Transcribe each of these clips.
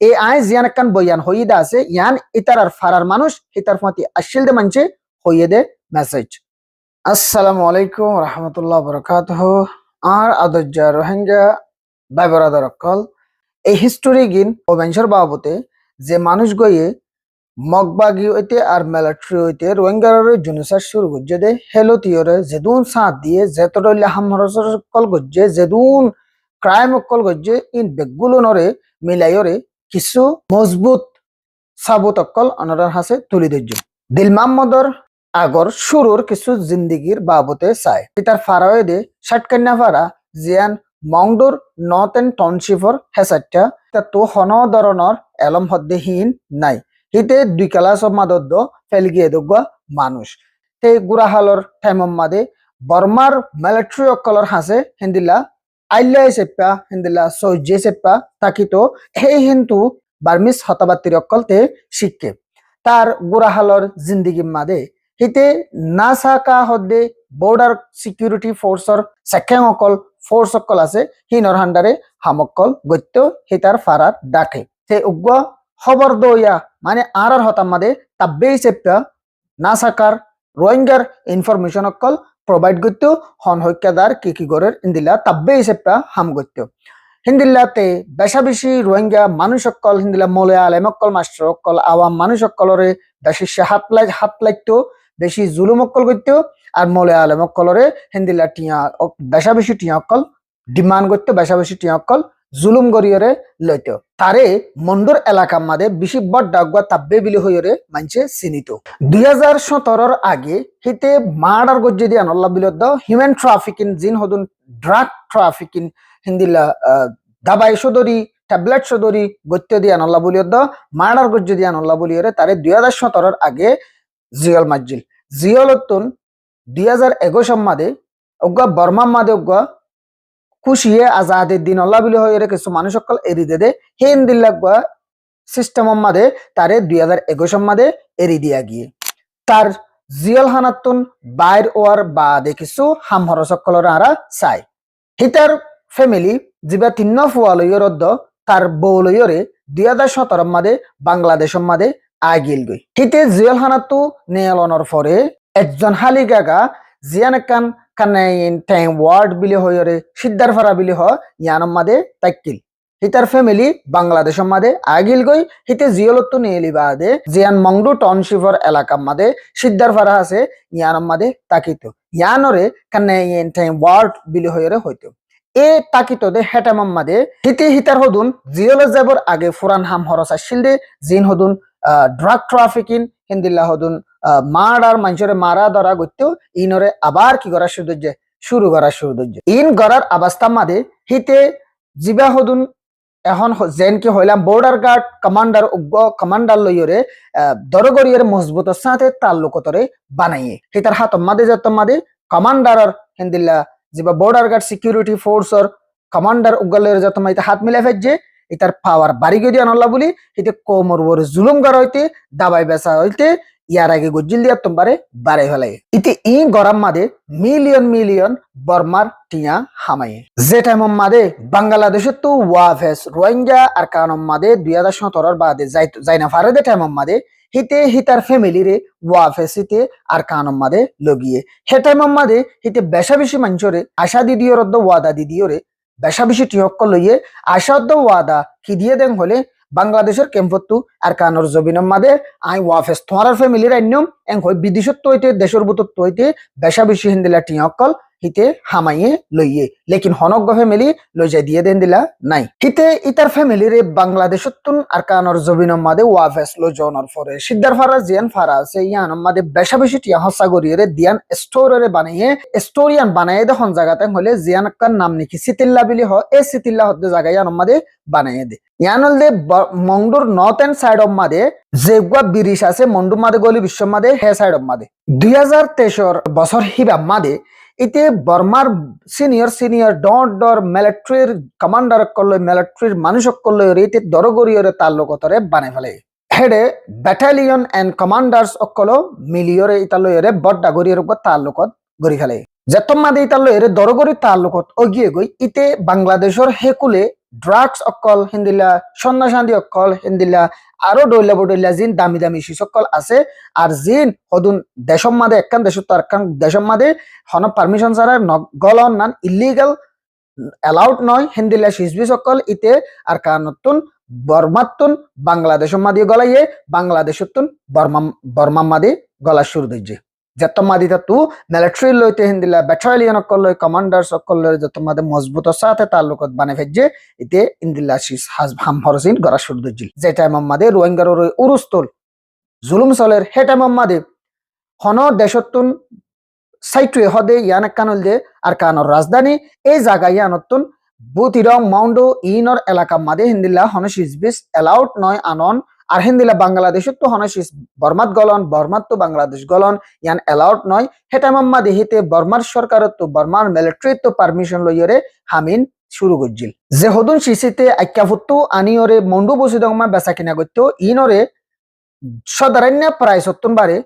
এই আই জিয়ান একখান বয়ান হইদা আছে ইয়ান ইতার আর ফারার মানুষ ইতার ফতি আসিল দে মানছে হইয়ে দে মেসেজ। আসসালামু আলাইকুম রহমতুল্লাহ বরকাতুহ। আর আদর্জা রোহিঙ্গা ভাই বরাদর অকল এই হিস্টোরি গিন ওভেঞ্চার বাবতে যে মানুষ গইয়ে মগবাগি হইতে আর মিলিটারি হইতে রোহিঙ্গার জুনুসার শুরু করছে দে হেলো তিয়রে যেদুন সাথ দিয়ে যেতরলে হামরসর কল গজ্জে যেদুন ক্রাইম কল গজ্জে ইন বেগুলো নরে মিলাইরে কিছু মজবুত সাবুত অকল অনরার হাসে তুলি ধৈর্য দিল মাহমুদর আগর শুরুর কিছু জিন্দিগির বাবতে চায় তার ফারাওয়ে দে ষাটকান্যা ফারা জিয়ান মংডুর নর্থ এন্ড টাউনশিপর হেসাটটা তা তো হন ধরনের এলম হদ্দেহীন নাই হিতে দুই ক্লাস অফ মাদদ্দ ফেলগিয়ে দোগা মানুষ তে গুরাহালর টাইমম মাদে বর্মার মিলিটারি অকলর হাসে হিন্দিলা আইল্লা সেপ্পা হিন্দিলা সৌজে সেপ্পা তাকি তো হে হিন্দু বার্মিস হতাবাত্তির অকল তে শিক্ষে তার গুরাহালর জিন্দিগি মাদে হিতে নাসাকা হদ্দে বর্ডার সিকিউরিটি ফোর্সর সেকেন্ড অকল ফোর্স অকল আছে হিনর হান্ডারে হামকল গত্য হিতার ফারার ডাকে সে উগ্র খবর দইয়া মানে আর হতাম মাদে তাব্বে সেপ্পা নাসাকার রোহিঙ্গার ইনফরমেশন অকল প্রোভাইড করতে হন হইকাদার কি গরের ইন্দিলা তাব্বে সেপ্পা হাম গত্য হিন্দিল্লাতে বেশা বেশি রোহিঙ্গা মানুষ অকল হিন্দিলা মলে আলেম অকল মাস্টার অকল আওয়াম মানুষ অকলরে বেশি হাত লাগতো বেশি জুলুম অকল করতো আর মলে আলেম অকলরে হিন্দিলা টিয়া বেশা বেশি টিয়া অকল ডিমান্ড করতো বেশা বেশি টিয়া অকল জুলুম গরিয়রে লইতো তারে মন্ডুর এলাকা মাদে বেশি বড় ডাকবা তাব্বে বিলি হইরে মানছে চিনিত 2017 আগে হিতে মার্ডার গজ্জে দিয়ে আনল্লাহ বিলদ্দ হিউম্যান ট্রাফিকিং জিন হদুন ড্রাগ ট্রাফিকিং হিন্দিলা দাবাই সদরি ট্যাবলেট সদরি গত্য দিয়ে আনল্লাহ বলিয়দ্দ মার্ডার গজ্জে দিয়ে আনল্লাহ বলিয়রে তারে 2017 আগে জিয়ল মাজ্জিল জিয়লতুন 2021 মাদে অজ্ঞা বর্মা মাদে অজ্ঞা খুশিয়ে আজাদের দিন আল্লাহ বিলি হয়ে কিছু মানুষ সকল এরি দে হিন্দিল্লা সিস্টেম মাদে তারে 2021 মাদে এরি দিয়া গিয়ে তার জিয়ল হানাতুন বাইর ওয়ার বাদে কিছু হামহর সকলর আরা চাই হিতার ফ্যামিলি জিবা তিন্ন ফুয়া লইয়রদ্দ তার বউ লইয়রে 2017 মাদে বাংলাদেশ মাদে আগিল গই হিতে জিয়ল হানাতু নেলনর পরে একজন হালি গাগা জিয়ান কান কানাইন টাইম ওয়ার্ড বিলি হইরে সিদ্ধার ফারা বিলি হ ইয়ানম মাদে তাকিল হিতার ফ্যামিলি বাংলাদেশ মাদে আগিল গই হিতে জিয়লত্তু নেলি বাদে জিয়ান মংডু টাউনশিপর এলাকা মাদে সিদ্ধার ফারা আছে ইয়ানম মাদে তাকিত ইয়ানরে কানাইন টাইম ওয়ার্ড বিলি হইরে হইতো এ তাকিত দে হেটামাম মাদে হিতে হিতার হদুন জিয়ল যাবর আগে ফুরান হাম হরস আসিল দে জিন হদুন ড্রাগ ট্রাফিকিং হিন্দিল্লা হদুন মার্ডার মানুষের মারা ধরা করতেও ইনরে আবার কি করার শুরু করার ইন গড়ার অবস্থা মাদে হিতে জিবা হদুন এখন যেন কি হইলাম বর্ডার গার্ড কমান্ডার উগ্র কমান্ডার লইরে দরগরিয়ের মজবুতের সাথে তাল্লুকতরে বানাইয়ে হিতার হাত মাদে যত মাদে কমান্ডার হিন্দিল্লা জিবা বর্ডার গার্ড সিকিউরিটি ফোর্সর কমান্ডার উগ্গলের যত মাইতে হাত মিলে ফেলছে এটার পাওয়ার বাড়ি গিয়ে দিয়ে আনল্লা বলি হিতে কোমর বড় জুলুম করা হইতে দাবাই বেচা হইতে ইয়ার আগে গজ্জিল দিয়া তোমারে বাড়াই ফেলাই ইতে ই গরম মাদে মিলিয়ন মিলিয়ন বর্মার টিয়া হামাই যে টাইম মাদে বাংলাদেশের তো ওয়াফেস রোহিঙ্গা আর কানম মাদে 2017 বাদে যাই না ফারে দে টাইম মাদে হিতে হিতার ফ্যামিলি রে ওয়াফেস হিতে আর কানম মাদে লগিয়ে হে টাইম মাদে হিতে বেশা বেশি মানুষরে আশা দিদিও রদ্দ ওয়াদা দিদিও রে বেশা বেশি টিয়ক্ক লইয়ে আশাদ্দ ওয়াদা কি দিয়ে দেন হলে বাংলাদেশের কেম্পত্তু আর কানর জবিনম মাদে আই ওয়াফেস তোমার ফ্যামিলির আইনম এং হই বিদেশত্ব হইতে দেশের বুতত্ব হইতে বেশা বেশি হিন্দিলা টিয়ক্কল হিতে হামাইয়ে লইয়ে লেকিন হনজ্ঞ ফ্যামিলি লই যাই দিয়ে দেন দিলা নাই হিতে ইতার ফ্যামিলিরে বাংলাদেশত্তুন আর কানর জবিনম মাদে ওয়াফেস লো জনর পরে সিদ্ধার ফারা জিয়ান ফারা আছে ইয়ানম মাদে বেশা বেশি টিয়া হসা গরিয়ে দিয়ান স্টোরে বানাইয়ে স্টোরিয়ান বানাইয়ে দেখুন জায়গাতে হলে জিয়ান কার নাম নাকি সিতিল্লা বিলি হ এ সিতিল্লা হতে জায়গায় ইয়ানম মাদে বানাইয়ে দে ইয়ানল দে মংডুর নর্থ এন্ড সাইড অফ মাদে যেগুয়া বিরিশ আছে মন্ডু মাদে গলি বিশ্ব মাদে হে সাইড অফ মাদে 2023 বছর হিবা মাদে ইতে বর্মার সিনিয়র ডর মিলিটারির কমান্ডার কল্লো মিলিটারির মানুষ কল্লো রেতে দরগরিয়রে তাল্লুকতরে বানাই ফেলে হেডে ব্যাটালিয়ন এন্ড কমান্ডার্স অকলো মিলিয়রে ইতালয়রে বড্ডা গরিয়র উপর তাল্লুকত গরি ফেলে যেতম মাদে ইতালয়রে দরগরি তাল্লুকত অগিয়ে গই ইতে বাংলাদেশের হেকুলে ড্রাগস অকল হিন্দিলা সন্ন্যাসান্দি অকল হিন্দিলা আরো ডইলা বডইলা জিন দামি দামি শিসকল আছে আর জিন হদুন দেশম মাদে একখান দেশ তো আরেকখান দেশম মাদে হন পারমিশন ছাড়া গলন নান ইলিগাল অ্যালাউড নয় হিন্দিলা শিসবি সকল ইতে আর কানতুন বর্মাতুন বাংলাদেশ মাদি গলাইয়ে বাংলাদেশতুন বর্মা মাদি গলা শুরু দিচ্ছে যত মাদি তু মিলিটারি লইতে হিন্দিলা ব্যাটালিয়ন অকল লই কমান্ডার সকল লই যত মাদে মজবুত সাথে তাল্লুকত বানে ফেজে ইতে ইন্দিলা শিস হাজ হাম হরসিন গলা শুরু দিচ্ছে যে টাইম মাদে রোহিঙ্গার উরুস্তল জুলুম চলের হে টাইম মাদে হন দেশতুন সাইটুয়ে হদে ইয়ান কানুল দে আর কানর রাজধানী এই জায়গায় ইয়ানতুন বুতিরং মাউন্ডো ইনর এলাকা মাদে হিন্দিলা হনশিস বিস অ্যালাউড নয় আনন আর হিন্দিলা বাংলাদেশত তো হনশিস বর্মাত গলন বর্মাত তো বাংলাদেশ গলন ইয়ান অ্যালাউড নয় হেটামাম মাদে হিতে বর্মার সরকারত তো বর্মার মিলিটারি তো পারমিশন লইরে হামিন শুরু করছিল যে হদুন শিশিতে আইক্যাফুত্তু আনিয়রে মন্ডু বসিদংমা বেচা কিনা করত ইনরে সদারণ্য প্রায় সত্তন বারে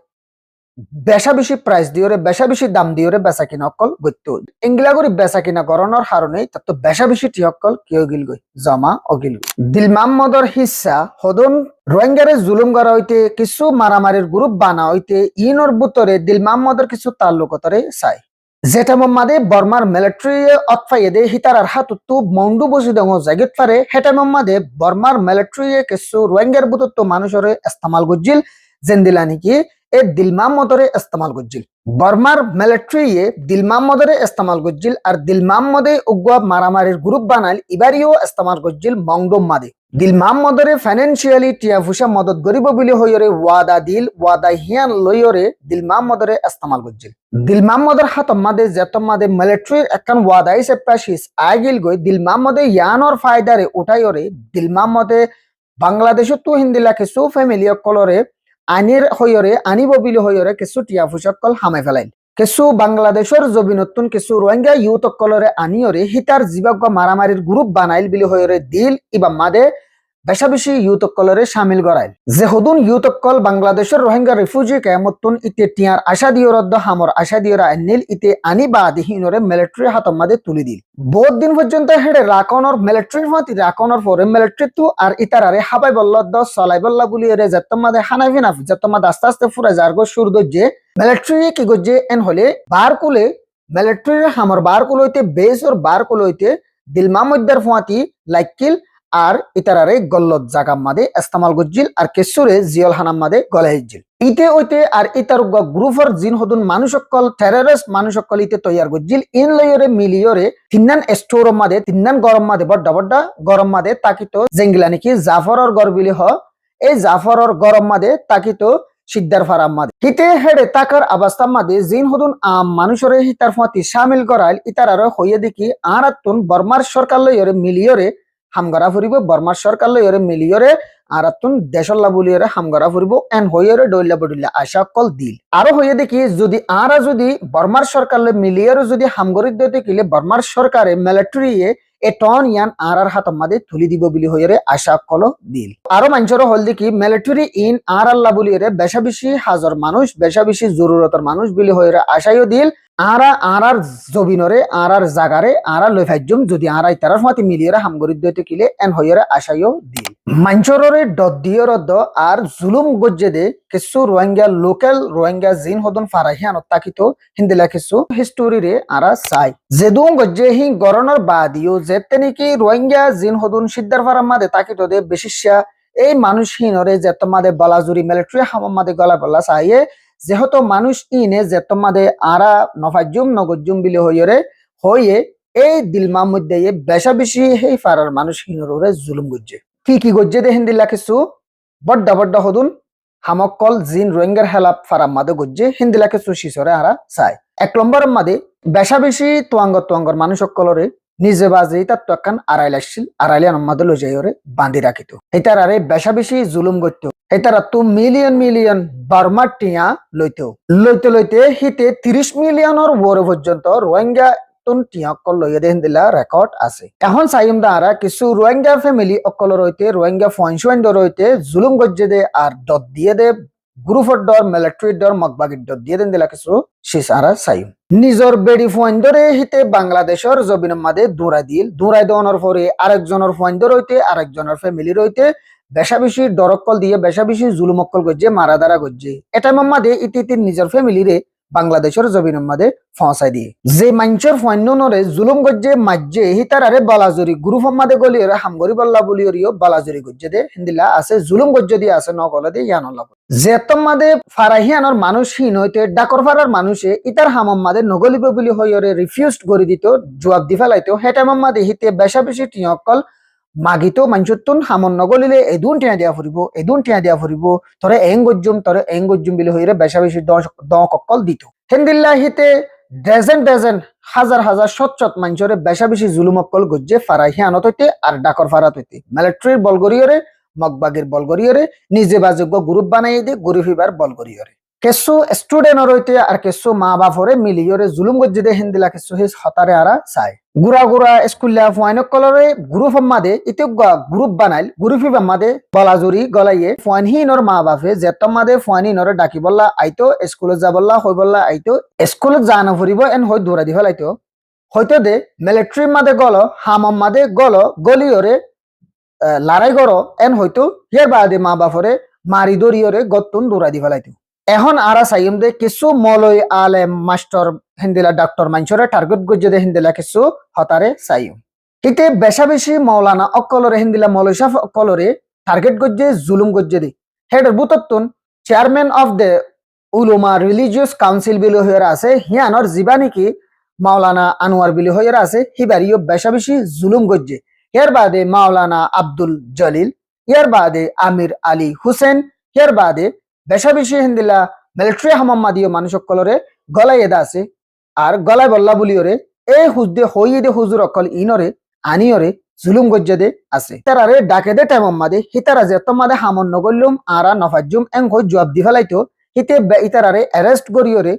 বেশা বেশি প্রাইস দিওরে বেশা বেশি দাম দিওরে বেচা কিনা অকল গত্য এংলা করে বেচা কিনা গরণর হারণে তাত বেশা বেশি টি অকল কিয় গিল গই জমা অগিল দিল মাহমদর হিসা হদন রোহিঙ্গারে জুলুম করা হইতে কিছু মারামারির গ্রুপ বানা হইতে ইনর বুতরে দিল মাহমদর কিছু তাল্লুকতরে চাই যেটা মাদে বর্মার মিলিটারি অতফাইয়ে দে হিতার হাতুত্তু মন্ডু বসি দङ জাগিত পারে হেটা মাদে বর্মার মিলিটারি কিছু রোহিঙ্গার বুতত্ব মানুষরে ইস্তেমাল গজিল জেন্দিলা নাকি এ দিল মাহমদরে ইস্তেমাল গজিল বর্মার মিলিটারি দিল মাহমদরে ইস্তেমাল গজিল আর দিল মাহমদে উগ্র মারামারির গ্রুপ বানাইল ইবারিও ইস্তেমাল গজিল মংডম মাদে দিল মাহমদরে ফাইন্যান্সিয়ালি টিয়া ফুসা মদত গরিব বলি হইরে ওয়াদা দিল ওয়াদা হিয়ান লইরে দিল মাহমদরে ইস্তেমাল গজিল দিল মাহমদর হাতম মাদে যেতম মাদে মিলিটারির একখান ওয়াদা হিসেবে পাশিস আগিল গই দিল মাহমদে ইয়ানর ফায়দারে উঠাইরে দিল মাহমদে বাংলাদেশত তো হিন্দিলা কিছু ফ্যামিলি অকলরে আনির হইরে আনিব বিলি হইরে কিছু টিয়া ফুসকল হামাই ফেলাইল কিছু বাংলাদেশের জবিনতুন কিছু রোহিঙ্গা ইউথ অকলরে আনিয়রে হিতার জীবজ্ঞ মারামারির গ্রুপ বানাইল বিলি হইরে দিল ইবা মাদে বেশা বেশি ইউথ অকলরে সামিল করাইল যে হদুন ইউথ অকল বাংলাদেশের রোহিঙ্গা রিফিউজি কেমতুন ইতে টিয়ার আশা দিয়রদ্দ হামর আশা দিয়রা আনিল ইতে আনি বাদিহীনরে মিলিটারি হাতম মাদে তুলি দিল বহুত দিন পর্যন্ত হেডে রাকনর মিলিটারির মতি রাকনর পরে মিলিটারি তু আর ইতারারে হাবাই বল্লদ্দ সলাই বল্লা বুলি এরে যেতম মাদে হানাফি নাফ যেতম মাদে আস্তে আস্তে ফুরা যারগো সুর দজ্জে মিলিটারি কি গজ্জে এন হলে বারকুলে মিলিটারির হামর বারকুল হইতে বেস ওর বারকুল হইতে দিল মাহমুদার ফুয়াতি লাইকিল আর ইতারারে গল্লত জাগাম মাদে ইস্তেমাল গজ্জিল আর কেসুরে জিয়ল হানাম মাদে গলাহিজিল ইতে ওইতে আর ইতার গ্রুপর জিন হদুন মানুষকল টেররিস্ট মানুষকল ইতে তৈয়ার গজ্জিল ইন লয়রে মিলিয়রে তিন্নান স্টোর মাদে তিন্নান গরম মাদে বড্ডা বড্ডা গরম মাদে তাকিতো জেঙ্গিলা নাকি জাফরর গরবিলি হ এই জাফরর গরম মাদে তাকিতো সিদ্দার ফারাম মাদে হিতে হেডে তাকার অবস্থা মাদে জিন হদুন আম মানুষরে হিতার ফাতি শামিল করাইল ইতারার হইয়ে দেখি আরাতুন বর্মার সরকার লয়রে মিলিয়রে হামগরা ফুরিব বর্মার সরকার লইরে মিলিয়রে আরাতুন দেশল্লা বলিয়রে হামগরা ফুরিব এন হইয়রে ডইলা বডিলা আশা কল দিল আরো হইয়ে দেখি যদি আরা যদি বর্মার সরকার লই মিলিয়রে যদি হামগরি দিতে কিলে বর্মার সরকারে মিলিটারি এ টন ইয়ান আরার হাত মাদে তুলি দিব বলি হইয়রে আশা কল দিল আরো মানুষের হল দেখি মিলিটারি ইন আর আল্লাহ বলিয়রে বেশা বেশি হাজার মানুষ বেশা বেশি জরুরতর মানুষ বলি হইয়রে আশাইও দিল আরার জবিনরে আরার জাগারে আরা লই ফাইজুম যদি আরাই তারার মাতি মিলিয়রে হামগরিদ দইতে কিলে এন হইয়রে আশাইও দিল মাঞ্চররে দদ্দিয়রদ আর জুলুম গজ্জে দে কিছু রোহিঙ্গা লোকাল রোহিঙ্গা জিন হদন ফারাহিয়ান তাকিতো হিন্দিলা কিছু হিস্টোরি রে আরা চাই যেদুম গজ্জে হি গরনর বাদিও যেতে নাকি রোহিঙ্গা জিন হদন সিদ্দার ফারাম মাদে তাকিতো দে বেশিশা এই মানুষহীনরে যেত মাদে বলাজুরি মিলিটারি হামাম মাদে গলা বলা চাইয়ে যেহেতু মানুষ ইনে যেত মাদে আরা নফাজুম নগজুম বিলে হইরে হইয়ে এই দিলমা মধ্যে বেশা বেশি হেই ফারার মানুষহীনরে জুলুম গজ্জে কি গজ্জে দে হিন্দিলা কিছু বড্ডা বড্ডা হদুন হামকল জিন রোহিঙ্গার হেলাপ ফারাম মাদে গজ্জে হিন্দিলা কিছু শিশরে আরা চাই এক নম্বর মাদে বেশা বেশি তোয়াঙ্গর মানুষ সকলরে নিজে বাজে তার তো একখান আড়াইল আসছিল আড়াইলিয়ান মাদে লই যাইরে বাঁধি রাখিত এটার আরে বেশা বেশি জুলুম গত্য এটারা তো মিলিয়ন বার্মার টিয়া লইতে হিতে 30 মিলিয়নের ওর পর্যন্ত রোহিঙ্গা টিয়া অকল লইয়া দেন দিলা রেকর্ড আছে এখন চাইম দা আরা কিছু রোহিঙ্গা ফ্যামিলি অকল রইতে রোহিঙ্গা ফয়েন্সুয়েন্ড রইতে জুলুম গজ্জে দে আর দত দিয়ে দে গ্রুপের ডর মিলিটারির ডর মগবাগির ডর দিয়ে দেন দিলা কিছু সিসারা সাইম নিজর বেডি ফয়েন ধরে হিতে বাংলাদেশের জবিনের মাঝে দৌড়াই দেওয়ানোর পরে আরেকজনের ফয়েন ধরে হইতে আরেকজনের ফ্যামিলি রইতে বেশা বেশি ডরক্কল দিয়ে বেশা বেশি জুলুমক্কল গজ্জে মারাদারা গজ্জে এটা মাম্মাদে ইতি নিজের ফ্যামিলিরে বাংলাদেশের জবিনের মাঝে ফসাই দিয়ে যে মাঞ্চর ফয়নরে জুলুম গজ্জে মাজ্জে হিতারারে বালাজুরি গ্রুপ মাদে গলিয়রে হামগরি বল্লা বলিয়রিও বালাজুরি গজ্জে দে হিন্দিলা আছে জুলুম গজ্জে দিয়ে আছে নগলে দে ইয়ানল্লা যেতম মাদে ফারাহিয়ানর মানুষ হীন হইতে ডাকর ফারার মানুষে ইতার হামাম মাদে নগলিব বলি হইরে রিফিউজড করে দিত জবাব দি ফেলাইতো হেটা মাম্মাদে হিতে বেশা বেশি টিয়কল মাগিতো মাঞ্চুতুন হামন নগলিলে এদুন টিয়া দিয়া ফুরিব তরে এং গজ্জুম বিলি হইরে বেশা বেশি দকল দিত হেন্দিল্লা হিতে ডজন হাজার হাজার শত মাঞ্চরে বেশা বেশি জুলুমকল গজ্জে ফারাহিয়ানত হইতে আর ডাকর ফারাত হইতে মিলিটারির বলগরিয়রে মগবাগির বলগরিয়রে নিজে বাযোগ্য গ্রুপ বানাই দিয়ে গরিফিবার বলগরিয়রে কেসু স্টুডেন্ট রইতে আর কেসু মা বাপরে মিলিয়রে জুলুম গজ্জে দে হিন্দিলা কেসু হিস হতারে আরা চাই গুড়া স্কুল্লা ফুয়াইনক কলরে গ্রুপ মাদে ইতে গ্রুপ বানাইল গ্রুপি মাদে বলাজুরি গলাইয়ে ফুয়ানহিনর মা বাপে যেতম মাদে ফুয়ানহিনর ডাকি বললা আইতো স্কুলত যা বললা হই বললা আইতো স্কুলত যা না ফুরিব এন হই দৌড়া দি ফেলাইতো হয়তো দে মিলিটারি মাদে গল হামম মাদে গলিয়রে লড়াই করো এন হয়তো হিয়ার বাদে মা বাপরে মারি দরিয়রে গত্তুন দৌড়া দি ফেলাইতো এখন আরা চাইম দে কিছু মলয় আলেম মাস্টার হিন্দিলা ডাক্তার মাঞ্চরে টার্গেট গজ্জে দে হিন্দিলা কিছু হতারে চাইম হিতে বেশা বেশি মৌলানা অকলরে হিন্দিলা মৌলয় সাহ অকলরে টার্গেট গজ্জে জুলুম গজ্জে দি হেডের বুতত্তুন চেয়ারম্যান অফ দ্য উলুমা রিলিজিয়াস কাউন্সিল বিলি হইরা আছে হিয়ানর জীবানী কি মাওলানা আনোয়ার বিলি হইরা আছে হিবারিও বেশা বেশি জুলুম গজ্জে এর বাদে মাওলানা আব্দুল জলিল এর বাদে আমির আলী হুসেন এর বাদে বেশা বেশি হিন্দিলা মিলিটারি হামাম্মাদীয় মানুষ সকলরে গলায় এদা আছে আর গলায় বল্লা বলিওরে এই হুজদে হইয়ে দে হুজুর অকল ইনরে আনিয়রে জুলুম গজ্জে আছে তারারে ডাকে দে টাইমাম্মাদে হিতারা যে তোমাদে হামন নগল্লুম আরা নফাজুম এং হই জবাব দি ফেলাইতো হিতে ইতারারে অ্যারেস্ট করিয়রে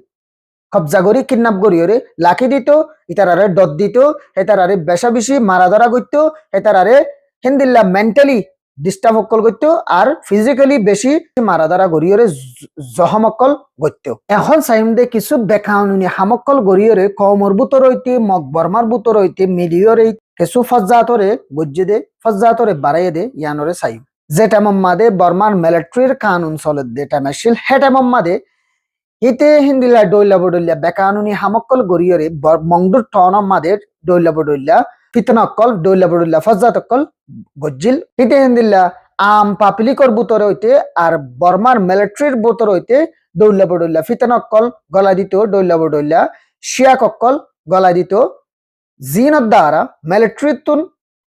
কবজা করি কিডন্যাপ করিয়রে লাখি দিত ইতারারে ডট দিত হেতারারে বেশা বেশি মারা ধরা করত হেতারারে হিন্দিল্লা মেন্টালি ডিস্টার্ব অকল করত আর ফিজিক্যালি বেশি মারা ধরা গরিয়রে জহমকল করত এখন চাইম দে কিছু বেকানুনি হামকল গরিয়রে কমর বুতর হইতে মকবরমার বুতর হইতে মিলিয়রে কিছু ফজ্জাতরে গজ্জে দে ফজ্জাতরে বাড়াইয়ে দে ইয়ানরে চাইম যেটা মাম্মাদে বর্মার মিলিটারির কানুন চলে দে টাইমাশিল হেটা মাম্মাদে ইতে হিন্দিলা ডইলা বডইলা বেকানুনি হামকল গরিয়রে মংদুর টনম মাদের ডইলা বডইলা ফিতনকল ডইলা বডইলা ফজ্জাতকল গজ্জিল ইতে হিন্দিলা আম পাবলিকর বুতরে হইতে আর বর্মার মিলিটারির বুতরে হইতে ডইলা বডইলা ফিতনকল গলা দিত ডইলা বডইলা শিয়াককল গলা দিত জিনত দ্বারা মিলিটারিতুন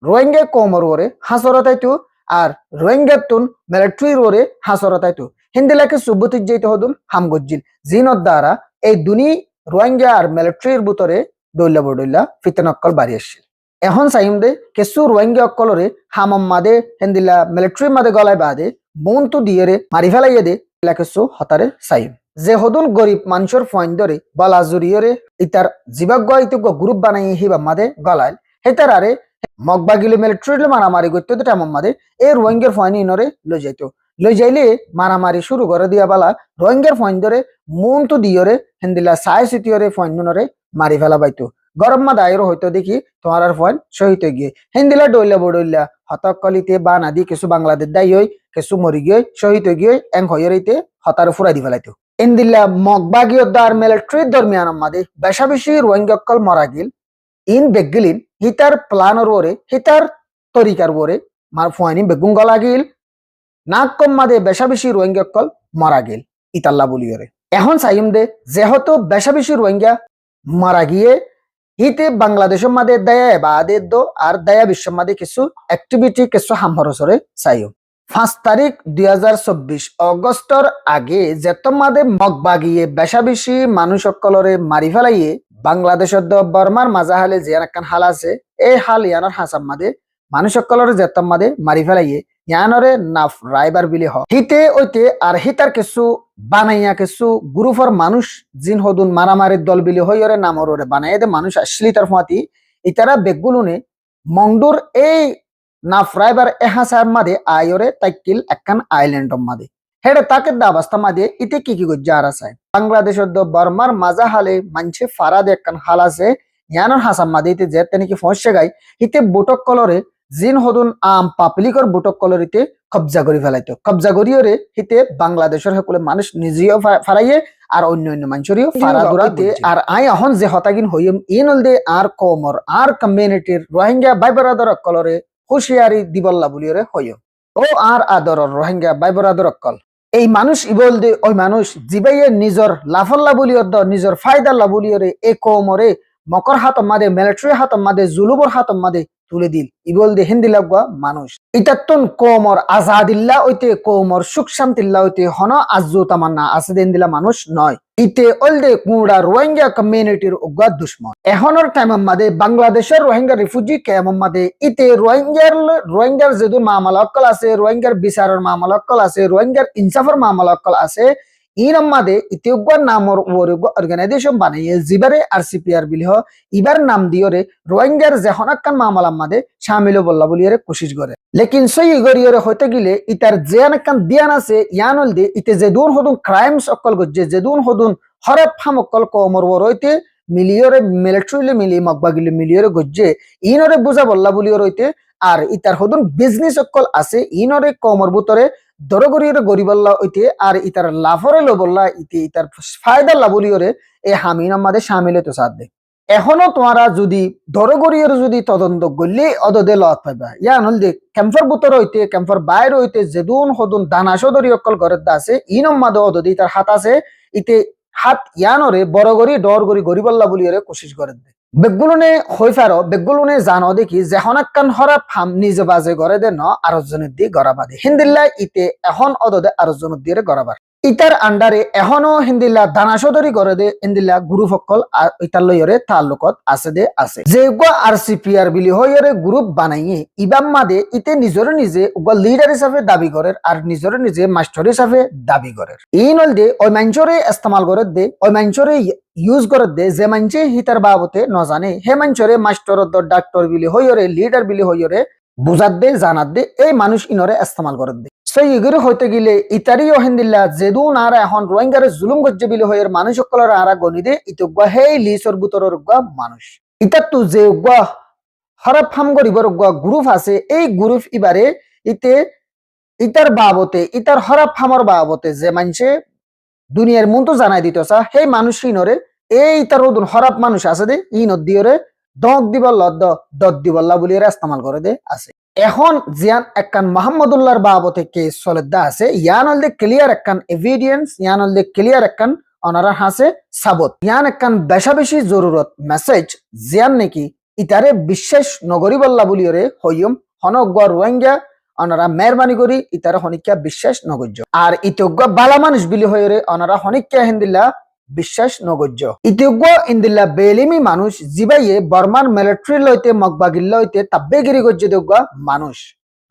রোহিঙ্গা কোমর ওরে হাসরতাইতো আর রোহিঙ্গাতুন মিলিটারির ওরে হাসরতাইতো হিন্দিলাকে সুবুতি যেতে হদুন হামগজ্জিল জিনত দ্বারা এই দুনি রোহিঙ্গা আর মিলিটারির বুতরে ডইলা বডইলা ফিতনকল বাড়ি আসছিল এখন চাইম দে কিছু রোহিঙ্গা অকলরে হামম মাদে হিন্দিলা মিলিটারি মাদে গলায় বাদে বন্তু দিয়েরে মারি ফেলাইয়ে দে কিছু হতারে চাইম যে হদুন গরিব মানুষের ফয়েন ধরে বলা জুরিয়রে ইতার জীবাগ্য ইতুগ্য গ্রুপ বানাই হিবা মাদে গলাইল হেতারারে মগবাগিলে মিলিটারি মারামারি করতে তো তেমন মাদে এই রোহিঙ্গার ফয়েন ইনরে লই যাইতো লই যাইলে মারামারি শুরু করে দিয়া বালা রোহিঙ্গার ফয়েন ধরে মন্তু দিয়রে হিন্দিলা সাই সিটিয়রে ফয়েন নুনরে মারি ফেলা বাইতো গরম মা দায়ের হয়তো দেখি তোমার আর ফয়েন শহীদ গিয়ে হিন্দিলা ডইলা বডইলা হতকলিতে বা নাদি কিছু বাংলাদেশ দায়ী হই কিছু মরি গিয়ে শহীদ গিয়ে এং হইতে হতার ফুরাই দি ফেলাইতো ইন্দিল্লা মগবাগিয়দার মিলিটারির দরমিয়ান মাদে বেশা বেশি রোহিঙ্গাকল মরা গিল ইন বেগিলিন হিতার প্লানর ওরে হিতার তরিকার ওরে মার ফয়েনি বেগুন গলা গিল নাক কম মাদে বেশা বেশি রোহিঙ্গাকল মরা গিল ইতাল্লা বলিয়রে এখন চাইম দে যেহেতু বেশা বেশি রোহিঙ্গা মারা গিয়ে হিতে বাংলাদেশের মাদে দয়া বাদে দো আর দয়া বিশ্বের মাদে কিছু অ্যাক্টিভিটি কিছু হামহরসরে চাইম 5 তারিখ 2024 অগস্টর আগে যেত মাদে মগবাগিয়ে বেশা বেশি মানুষ সকলরে মারি ফেলাইয়ে বাংলাদেশের বর্মার মাজাহালে যে একখান হাল আছে এই হাল ইয়ানোর হাসাম মাদে মানুষ সকলরে যেত মাদে মারি ফেলাইয়ে ইয়ানরে নাফ রাইবার বিলি হ হিতে ওইতে আর হিতার কিছু বানাইয়া কিছু গ্রুপর মানুষ জিন হদুন মারামারির দল বিলি হইরে নামর ওরে বানাইয়া দে মানুষ আসলি তার ফাঁতি ইতারা বেগুলুনে মংডুর এই নাফ রাইবার এহাসার মাদে আয়রে তাইকিল একখান আইল্যান্ড মাদে হেডে তাকে দাবাস্তা মাদে ইতে কি গজ্জা আর আছে বাংলাদেশের বর্মার মাজা হালে মানছে ফারাদ একখান হাল আছে ইয়ানোর হাসাম মাদে ইতে যে তেনে কি ফসছে গাই ইতে বুটক কলরে জিন হদুন আম পাবলিকর বুটক কলরিতে কবজা করি ফেলাইতো কবজা করিওরে হিতে বাংলাদেশের সকলে মানুষ নিজেও ফারাইয়ে আর অন্য মানুষেরও ফারা দৌড়াতে আর আই এখন যে হতাগিন হইম ইন দে আর কমর আর কমিউনিটির রোহিঙ্গা ভাই বেরাদর কলরে হুঁশিয়ারি দিবল্লা বলিওরে হইম ও আর আদর রোহিঙ্গা ভাই বেরাদর কল এই মানুষ ইবল দে ওই মানুষ জিবাইয়ে নিজর লাফল্লা বলিওর দ নিজর ফায়দাল্লা বলিওরে এ কমরে মকর হাতম মাদে মিলিটারি হাতম মাদে জুলুবর হাতম মাদে তুলে দিল ইবল দে হিন্দি লাগবা মানুষ ইতাত্তন কোমর আজাদিল্লা ওইতে কোমর সুখ শান্তিল্লা ওইতে হন আজু তামান্না আছে দেন দিলা মানুষ নয় ইতে অলদে কুড়া রোহিঙ্গা কমিউনিটির উগ্র দুশ্মন এখনের টাইম মাদে বাংলাদেশের রোহিঙ্গা রিফিউজি ক্যাম্প মাদে ইতে রোহিঙ্গার যেদুর মামলা অক্কল আছে রোহিঙ্গার বিচারের মামলা অক্কল আছে রোহিঙ্গার ইনসাফের মামলা অক্কল আছে ইনম্মাদে ইতিউগ্র নামর অর্গানাইজেশন বানিয়ে জিবারে আরসিপিআর বিলহ ইবার নাম দিয়রে রোহিঙ্গার যেহনাক্কান মামলার মাদে শামিল বল্লা বলিয়ারে কোশিশ করে লেকিন সই গরিয়রে হইতে গেলে ইতার যেয়ানাক্কান দিয়ান আছে ইয়ানল দে ইতে যেদুন হদুন ক্রাইমস অক্কল গজ্জে যেদুন হদুন হরপ ফাম অক্কল কমর বরইতে মিলিয়রে মিলিটারিলে মিলি মকবাগিলে মিলিয়রে গজ্জে ইনরে বুঝা বল্লা বলিয়র হইতে আর ইতার হদুন বিজনেস অক্কল আছে ইনরে কমর বুতরে দরগরিয়রে গরিবল্লা হইতে আর ইতার লাফরে লো বললা ইতে ইতার ফায়দা লাবলিয়রে এ হামিন আমাদের শামিলে তো সাথ দে এখনো তোমারা যদি দরগরিয়র যদি তদন্ত করলে অদদে লত পাইবা ইয়া নল দে ক্যাম্পার বুতর হইতে ক্যাম্পার বাইর হইতে যেদুন হদুন দানাসদরি অকল ঘরের দা আছে ইনম মাদে অদদি তার হাত আছে ইতে হাত ইয়ানরে বড়গরি ডরগরি গরিবল্লা বলিয়রে কোশিশ করে দে বেগুলনে হই ফারো বেগুলনে জানো দেখি যেহনাক্কান হরা ফাম নিজে বাজে গড়ে দে ন আরজনের দিয়ে গড়া বাদে হিন্দিল্লা ইতে এখন অদদে আরজনের দিয়ে গড়া বাদ ইতার আন্ডারে এখনো হিন্দিল্লা দানাসদরি গড়ে দে হিন্দিল্লা গ্রুপ অকল ইতার লইরে তাল্লুকত আছে দে আছে যে আরসিপিআর বিলি হইরে গ্রুপ বানাইয়ে ইবাম মাদে ইতে নিজরে নিজে লিডার হিসাবে দাবি করে আর নিজরে নিজে মাস্টার হিসাবে দাবি করে ইনল দে ওই মাঞ্চরে ইস্তেমাল করে দে ওই মাঞ্চরে ইউজ করে দে যে মানছে হিতার বাবতে ন জানে হে মাঞ্চরে মাস্টার ডাক্তার বিলি হইরে লিডার বিলি হইরে বুঝাত দে জানাত দে এই মানুষ ইনরে ইস্তেমাল করে দে সেই এগুলো হইতে গেলে ইতারি ওহিন্দিল্লা যেদুন আর এখন রোহিঙ্গারে জুলুম গজ্জে বিলি হইর মানুষ সকলের আরা গনি দে ইতগুয়া হেই লিসর বুতরের উগ্গা মানুষ ইতার তো যে উগ্গা হরফ হাম গরিবর উগ্গা গ্রুপ আছে এই গ্রুপ ইবারে ইতে ইতার বাবতে ইতার হরফ হামর বাবতে যে মানছে দুনিয়ার মন তো জানাই দিতেছা সেই মানুষ ইনরে এই তার হরফ মানুষ আছে দে ই নদীরে দক দিবল্লা দত দিবল্লা বলি ইস্তেমাল করে দে আছে এখন জিয়ান একখান মোহাম্মদুল্লাহর বাবতে কেস চলেদা আছে ইয়ান অলদে ক্লিয়ার একখান এভিডেন্স ইয়ান অলদে ক্লিয়ার একখান অনারা হাসে সাবত ইয়ান একখান বেশা বেশি জরুরত মেসেজ জিয়ান নাকি ইতারে বিশ্বাস নগরী বল্লা বলিওরে হইম হনজ্ঞ রোহিঙ্গা অনারা মেহরবানি করি ইতারে হনিকা বিশ্বাস নগর্য আর ইতজ্ঞ বালা মানুষ বিলি হইরে অনারা হনিকা হিন্দিল্লা বিশ্বাস নগর্য ইতজ্ঞ ইন্দিল্লা বেলিমি মানুষ জিবাইয়ে বর্মান মিলিটারি লইতে মকবাগিল লইতে তাব্বেগিরি গজ্জে দেগ্য মানুষ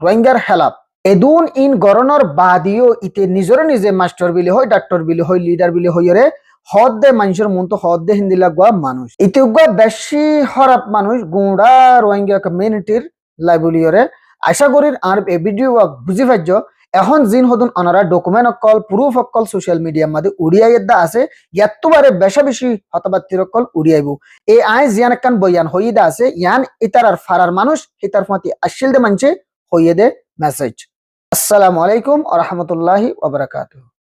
রোহিঙ্গার হেলাপ এদুন ইন গরনর বাদিও ইতে নিজরে নিজে মাস্টার বিলি হয় ডাক্তার বিলি হয় লিডার বিলি হইরে হদ দে মানুষের মন তো হদ দে হিন্দিল্লা গুয়া মানুষ ইতজ্ঞ বেশি হরাপ মানুষ গুঁড়া রোহিঙ্গা কমিউনিটির লাইবলিয়রে আশা করি আর এই ভিডিও বুঝি পাইছ এখন জিন হদুন অনারা ডকুমেন্ট অকল প্রুফ অকল সোশ্যাল মিডিয়ার মধ্যে উড়িয়াই দা আছে ইয়াতবারে বেশা বেশি হতবাত্তির অকল উড়িয়াইব এই আই জিয়ান একখান বয়ান হইদা আছে ইয়ান ইতার আর ফারার মানুষ ইতার ফতি আশিল দে মানছে হইয়ে দে মেসেজ আসসালামু আলাইকুম ওয়া রাহমাতুল্লাহি ওয়া বারাকাতুহু।